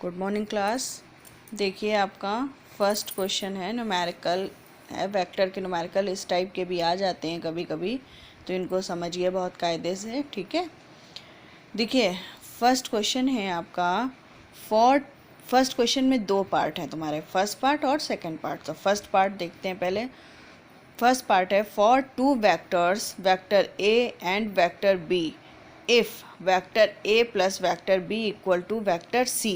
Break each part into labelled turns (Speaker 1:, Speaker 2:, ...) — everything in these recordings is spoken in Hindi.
Speaker 1: Good morning class. देखिए आपका फर्स्ट क्वेश्चन है, न्यूमेरिकल है। वेक्टर के न्यूमेरिकल इस टाइप के भी आ जाते हैं कभी कभी, तो इनको समझिए बहुत कायदे से, ठीक है। देखिए फर्स्ट क्वेश्चन है आपका फर्स्ट क्वेश्चन में दो पार्ट हैं तुम्हारे, फर्स्ट पार्ट और सेकंड पार्ट। तो फर्स्ट पार्ट देखते हैं पहले। फर्स्ट पार्ट है for two vectors vector A and vector B if vector a plus vector b equal to vector c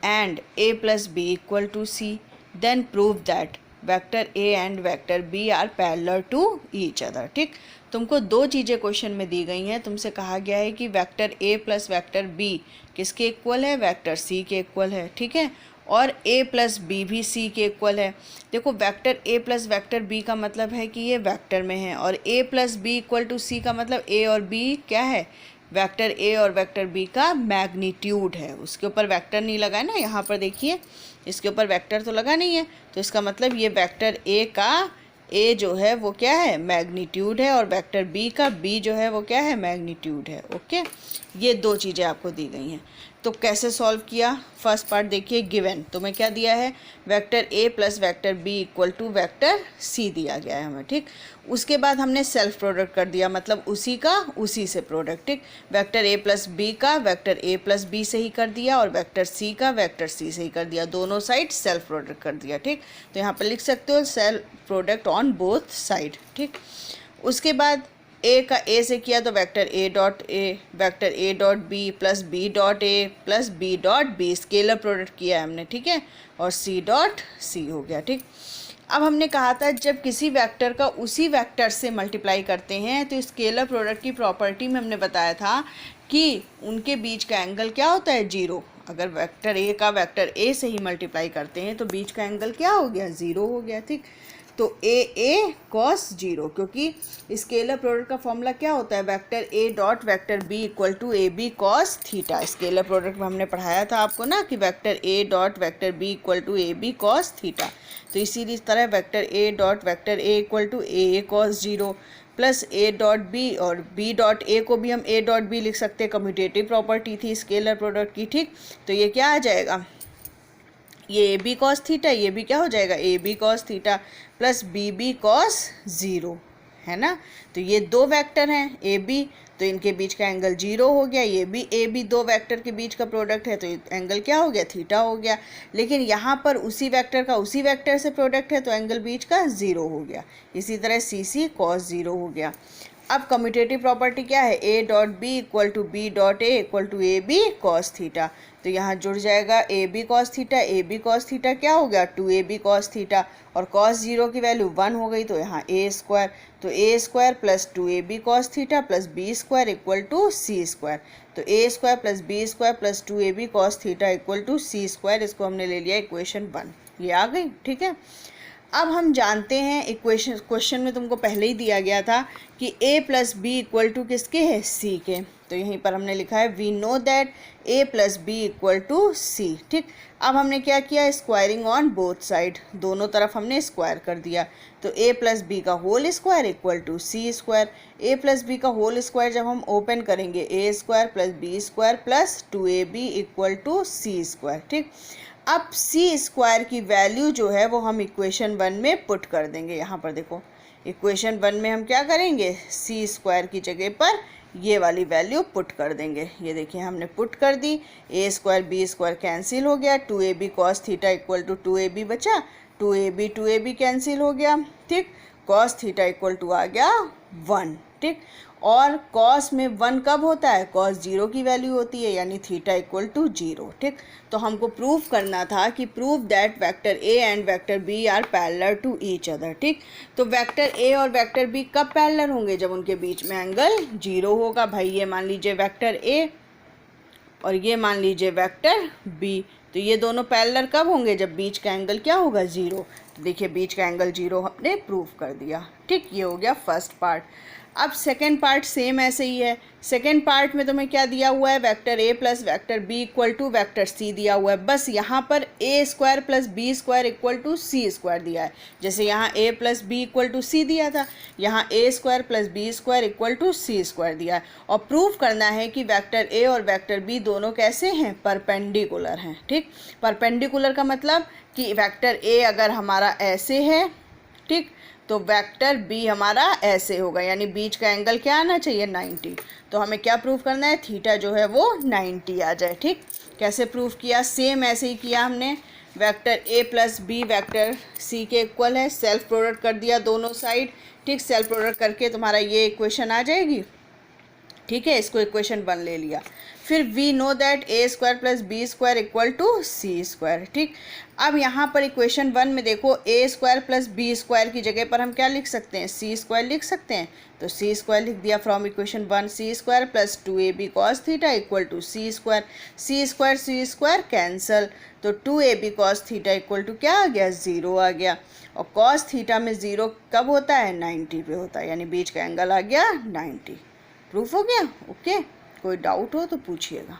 Speaker 1: and a plus b equal to c, then prove that vector a and vector b are parallel to each other। ठीक, तुमको दो चीज़ें क्वेश्चन में दी गई हैं। तुमसे कहा गया है कि vector a plus vector b किसके इक्वल है, वेक्टर c के इक्वल है, ठीक है। और a प्लस बी भी c के इक्वल है। देखो vector a plus vector b का मतलब है कि ये वेक्टर में है, और a plus B equal to c का मतलब a और b क्या है, वेक्टर ए और वेक्टर बी का मैग्नीट्यूड है। उसके ऊपर वेक्टर नहीं लगा है ना, यहाँ पर देखिए इसके ऊपर वेक्टर तो लगा नहीं है, तो इसका मतलब ये वेक्टर ए का ए जो है वो क्या है, मैग्नीट्यूड है, और वेक्टर बी का बी जो है वो क्या है, मैग्नीट्यूड है। ओके, ये दो चीज़ें आपको दी गई हैं। तो कैसे सॉल्व किया, फर्स्ट पार्ट देखिए। गिवन तुम्हें क्या दिया है, vector A plus vector B equal to vector C दिया गया है हमें, ठीक। उसके बाद हमने सेल्फ प्रोडक्ट कर दिया, मतलब उसी का उसी से प्रोडक्ट, ठीक। वेक्टर ए प्लस बी का वेक्टर ए प्लस बी से ही कर दिया, और वेक्टर सी का वेक्टर सी से ही कर दिया, दोनों साइड सेल्फ प्रोडक्ट कर दिया, ठीक। तो यहाँ पर लिख सकते हो self product on both side, ठीक। उसके बाद ए का ए से किया तो vector A dot A, vector A dot B plus B dot A plus B dot B, scalar product किया है हमने, ठीक है। और सी डॉट सी हो गया, ठीक। अब हमने कहा था जब किसी वेक्टर का उसी वेक्टर से मल्टीप्लाई करते हैं तो स्केलर प्रोडक्ट की प्रॉपर्टी में हमने बताया था कि उनके बीच का एंगल क्या होता है, जीरो। अगर वेक्टर ए का वेक्टर ए से ही मल्टीप्लाई करते हैं तो बीच का एंगल क्या हो गया, ज़ीरो हो गया, ठीक। तो ए कॉस जीरो, क्योंकि स्केलर प्रोडक्ट का फॉर्मूला क्या होता है, vector A dot vector B equal to A B cos theta. Scalar product में हमने पढ़ाया था आपको ना कि vector A dot vector B equal to A B cos theta. तो इसी तरह vector A dot vector A equal to A cos zero plus A dot B, और बी डॉट ए को भी हम ए डॉट बी लिख सकते हैं, कम्यूटेटिव प्रॉपर्टी थी स्केलर प्रोडक्ट की, ठीक। तो ये क्या आ जाएगा, ये ए बी कॉस थीटा, ये भी क्या हो जाएगा, A B cos theta plus B B cos zero, है ना। तो ये दो वेक्टर हैं ए बी, तो इनके बीच का एंगल जीरो हो गया। ये भी ए बी दो वेक्टर के बीच का प्रोडक्ट है, तो एंगल क्या हो गया, थीटा हो गया। लेकिन यहाँ पर उसी वेक्टर का उसी वेक्टर से प्रोडक्ट है तो एंगल बीच का ज़ीरो हो गया। इसी तरह सी सी कॉस ज़ीरो हो गया। अब कम्यूटेटिव प्रॉपर्टी क्या है, A dot B equal to B dot A equal to A B cos theta. तो यहाँ जुड़ जाएगा A B cos theta, A B cos theta क्या हो गया, two A B cos theta, और कॉस जीरो की वैल्यू 1 हो गई, तो यहाँ ए स्क्वायर, तो A square plus two A B cos theta plus B square equal to C square. तो A square plus B square plus two A B cos theta equal to C square, इसको हमने ले लिया इक्वेशन 1, ये आ गई, ठीक है। अब हम जानते हैं इक्वेशन, क्वेश्चन में तुमको पहले ही दिया गया था कि a plus B equal to किसके है, c के। तो यहीं पर हमने लिखा है we know that a plus B equal to c, ठीक। अब हमने क्या किया, स्क्वायरिंग ऑन बोथ साइड, दोनों तरफ हमने स्क्वायर कर दिया। तो a प्लस बी का whole square equal to C square. a plus B का होल स्क्वायर जब हम ओपन करेंगे, a square plus B square plus two A B equal to C square, ठीक। अब सी स्क्वायर की वैल्यू जो है वो हम इक्वेशन 1 में पुट कर देंगे। यहाँ पर देखो इक्वेशन 1 में हम क्या करेंगे, सी स्क्वायर की जगह पर ये वाली वैल्यू पुट कर देंगे। ये देखिए हमने पुट कर दी, A square B square cancel हो गया, two A B cos theta equal to two A B बचा, टू ए बी कैंसिल हो गया, ठीक। कॉस थीटा इक्वल टू आ गया 1, ठीक। और कॉस में 1 कब होता है, कॉस जीरो की वैल्यू होती है, यानी थीटा इक्वल टू जीरो, ठीक। तो हमको प्रूव करना था कि prove that vector A and vector B are parallel to each other, ठीक। तो वेक्टर ए और वेक्टर बी कब पैरेलल होंगे, जब उनके बीच में एंगल जीरो होगा। भाई ये मान लीजिए वेक्टर ए और ये मान लीजिए वेक्टर बी, तो ये दोनों पैरेलल कब होंगे, जब बीच का एंगल क्या होगा, जीरो। तो देखिए बीच का एंगल जीरो हमने प्रूव कर दिया, ठीक। ये हो गया फर्स्ट पार्ट। अब सेकेंड पार्ट सेम ऐसे ही है। सेकेंड पार्ट में तुम्हें क्या दिया हुआ है, vector A plus vector B equal to vector C दिया हुआ है। बस यहाँ पर A square plus B square equal to C square दिया है। जैसे यहाँ A plus B equal to C दिया था, यहाँ A square plus B square equal to C square दिया है। और प्रूव करना है कि वेक्टर ए और वेक्टर बी दोनों कैसे हैं, परपेंडिकुलर हैं, ठीक। ठीक। परपेंडिकुलर का मतलब कि वेक्टर ए अगर हमारा ऐसे है, ठीक, तो वेक्टर बी हमारा ऐसे होगा, यानी बीच का एंगल क्या आना चाहिए 90। तो हमें क्या प्रूव करना है, थीटा जो है वो 90 आ जाए, ठीक। कैसे प्रूव किया, सेम ऐसे ही किया हमने, vector A plus B vector C के इक्वल है, सेल्फ प्रोडक्ट कर दिया दोनों साइड, ठीक। सेल्फ प्रोडक्ट करके तुम्हारा ये इक्वेशन आ जाएगी, ठीक है। इसको इक्वेशन 1 ले लिया। फिर we know that A square plus B square equal to C square, ठीक। अब यहाँ पर इक्वेशन 1 में देखो, A square plus B square की जगह पर हम क्या लिख सकते हैं, सी स्क्वायर लिख सकते हैं। तो सी स्क्वायर लिख दिया from equation 1, C square plus 2ab cos theta equal to C square cancel, तो 2ab cos theta equal to क्या आ गया, 0 आ गया। और कॉस थीटा में 0 कब होता है, 90 पे होता है, यानी बीच का एंगल आ गया 90। प्रूफ हो गया, ओके। कोई डाउट हो तो पूछिएगा।